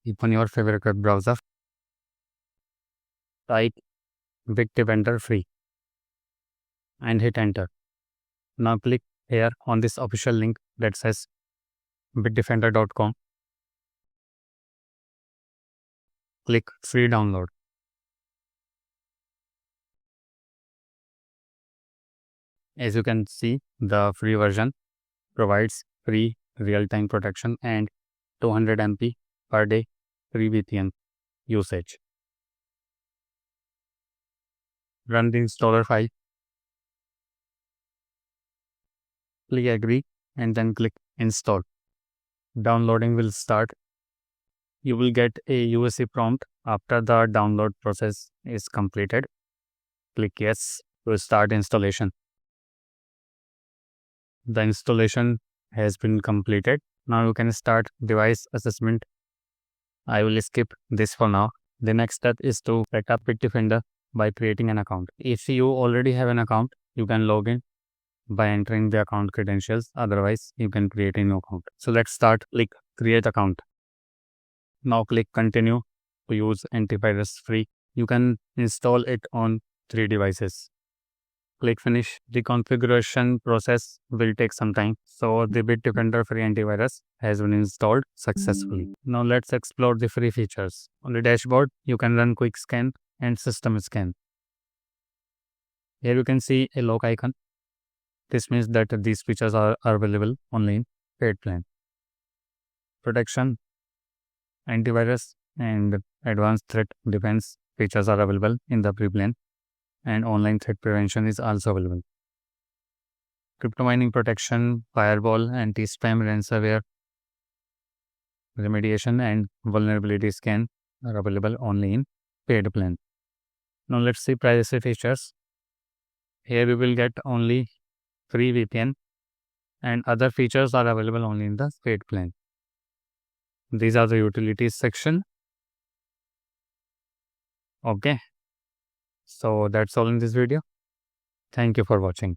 Open your favorite web browser. Type Bitdefender Free and hit enter. Now click here on this official link that says bitdefender.com. Click free download. As you can see, the free version provides free real-time protection and 200 MB per day free VPN usage. Run the installer file. Click agree and then click install. Downloading will start. You will get a USC prompt after the download process is completed. Click yes to start installation. The installation has been completed. Now you can start device assessment. I will skip this for now. The next step is to set up Bitdefender by creating an account. If you already have an account, you can log in by entering the account credentials. Otherwise, you can create a new account. So let's start. Click create account. Now click continue to use antivirus free. You can install it on 3 devices. Click finish. The configuration process will take some time. So the Bitdefender Free Antivirus has been installed successfully. Now let's explore the free features. On the dashboard, you can run quick scan and system scan. Here you can see a lock icon. This means that these features are available only in paid plan. Protection, antivirus and advanced threat defense features are available in the free plan. And online threat prevention is also available. Crypto mining protection, firewall, anti-spam, ransomware, remediation and vulnerability scan are available only in paid plan. Now let's see privacy features. Here we will get only free VPN and other features are available only in the paid plan. These are the utilities section. Okay. So that's all in this video. Thank you for watching.